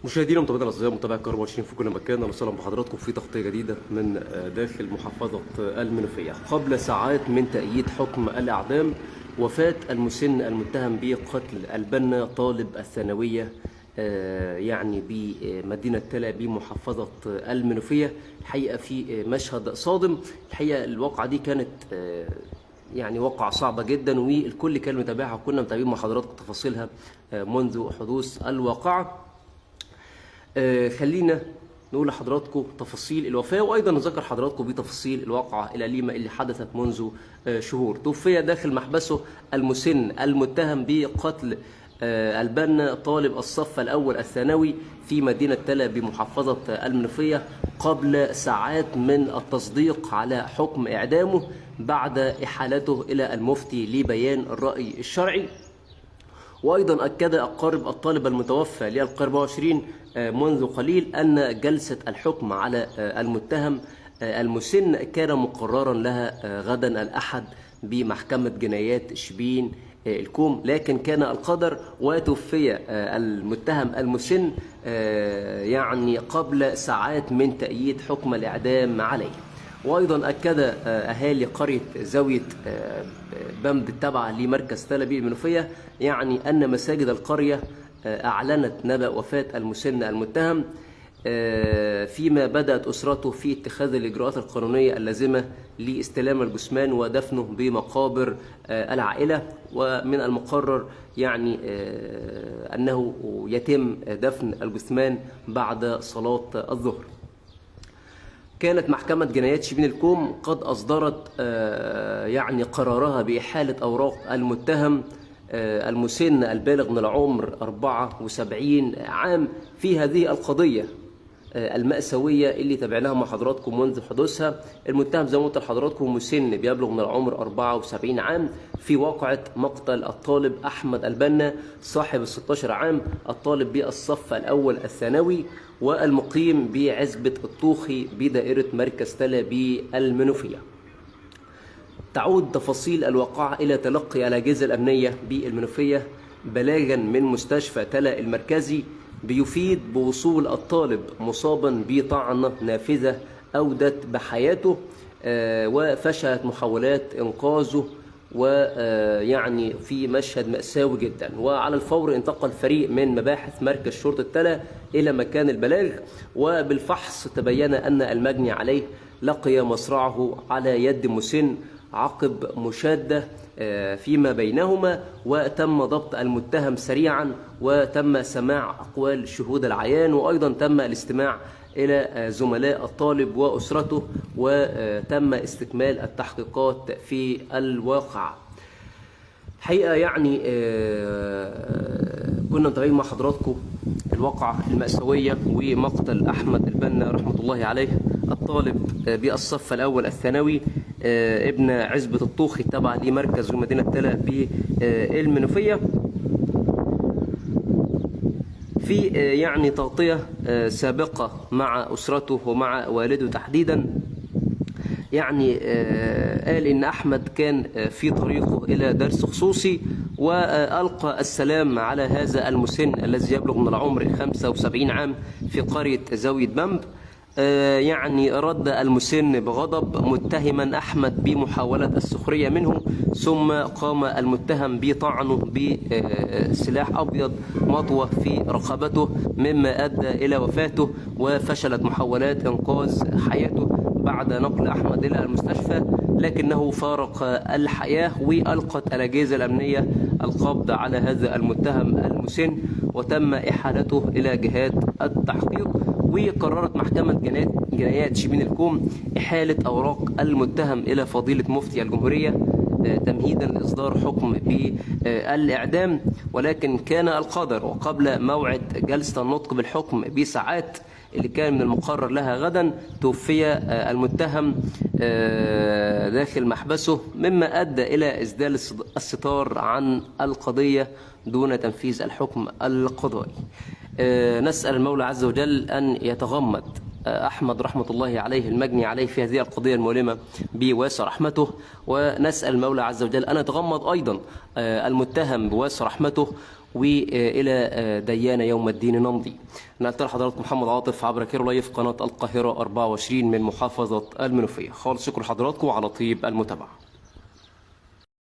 مشاهدينا ومتابعينا الاعزاء، متابعي الكهرباء 20 في كل مكان، اهلا وسهلا بحضراتكم في تغطيه جديده من داخل محافظه المنوفيه. قبل ساعات من تأييد حكم الاعدام، وفاه المسن المتهم بقتل البنا طالب الثانويه يعني بمدينه تلا بمحافظه المنوفيه. الحقيقه في مشهد صادم. الحقيقه الواقعه دي كانت يعني واقعة صعبة جدا، والكل كان متابعها وكنا متابعين مع حضراتكم تفاصيلها منذ حدوث الواقعة. خلينا نقول لحضراتكم تفاصيل الوفاة، وأيضا نذكر حضراتكم بتفاصيل الواقعة الأليمة اللي حدثت منذ شهور. توفي داخل محبسه المسن المتهم بقتل البنا طالب الصف الأول الثانوي في مدينة تلا بمحافظة المنوفية قبل ساعات من التصديق على حكم إعدامه بعد إحالته إلى المفتي لبيان الرأي الشرعي. وأيضا أكد أقارب الطالب المتوفى للقرب 24 منذ قليل أن جلسة الحكم على المتهم المسن كان مقررا لها غدا الأحد بمحكمة جنايات شبين الكوم، لكن كان القدر وتوفي المتهم المسن يعني قبل ساعات من تأييد حكم الإعدام عليه. وأيضا أكد أهالي قرية زاوية بمب التابعة لمركز تلا المنوفية يعني أن مساجد القرية أعلنت نبأ وفاة المسن المتهم، فيما بدأت أسرته في اتخاذ الإجراءات القانونية اللازمة لاستلام الجثمان ودفنه بمقابر العائلة. ومن المقرر يعني أنه يتم دفن الجثمان بعد صلاة الظهر. كانت محكمة جنايات شبين الكوم قد أصدرت يعني قرارها بإحالة أوراق المتهم المسن البالغ من العمر 74 عام في هذه القضية المأساوية اللي تابعناها مع حضراتكم منذ حدوثها. المتهم زي ما قلت لحضراتكم مسن بيبلغ من العمر 74 عام في واقعة مقتل الطالب أحمد البنا صاحب 16 عام، الطالب بالصف الأول الثانوي والمقيم بعزبة الطوخي بدائرة مركز تلا بالمنوفية. تعود تفاصيل الواقعة إلى تلقي الأجهزة الأمنية بالمنوفية بلاغا من مستشفى تلا المركزي بيفيد بوصول الطالب مصابا بطعنة نافذة أودت بحياته، وفشلت محاولات إنقاذه، ويعني في مشهد مأساوي جدا. وعلى الفور انتقل فريق من مباحث مركز شرطة تلا إلى مكان البلاغ، وبالفحص تبين أن المجني عليه لقي مصرعه على يد مسن عقب مشادة فيما بينهما، وتم ضبط المتهم سريعا وتم سماع أقوال شهود العيان، وأيضا تم الاستماع إلى زملاء الطالب وأسرته، وتم استكمال التحقيقات في الواقع. حقيقة يعني كنا متابعين مع حضراتكم الواقعة المأساوية ومقتل أحمد البنا رحمة الله عليه الطالب بالصف الأول الثانوي ابن عزبة الطوخي تبع لمركز مدينة تلا بالمنوفية. في يعني تغطية سابقة مع أسرته ومع والده تحديدا، يعني قال إن أحمد كان في طريقه إلى درس خصوصي وألقى السلام على هذا المسن الذي يبلغ من العمر 75 عام في قرية زاوية بمب. يعني رد المسن بغضب متهما أحمد بمحاولة السخرية منه، ثم قام المتهم بطعنه بسلاح أبيض مطوى في رقبته مما أدى إلى وفاته، وفشلت محاولات إنقاذ حياته بعد نقل أحمد إلى المستشفى، لكنه فارق الحياة. وألقت الأجهزة الأمنية القبض على هذا المتهم المسن وتم إحالته إلى جهات التحقيق. وقررت محكمة جنايات شبين الكوم إحالة أوراق المتهم إلى فضيلة مفتي الجمهورية تمهيدا لإصدار حكم بالإعدام، ولكن كان القدر وقبل موعد جلسة النطق بالحكم بساعات اللي كان من المقرر لها غدا توفي المتهم داخل محبسه، مما أدى إلى إسدال الستار عن القضية دون تنفيذ الحكم القضائي. نسأل المولى عز وجل أن يتغمد أحمد رحمة الله عليه المجني عليه في هذه القضية المؤلمة بواسع رحمته، ونسأل المولى عز وجل أن يتغمض أيضا المتهم بواسع رحمته، وإلى ديان يوم الدين نمضي. نقل حضراتكم محمد عاطف عبر كيرو لايف قناة القاهرة 24 من محافظة المنوفية. خالص شكر حضراتكم على طيب المتابعة.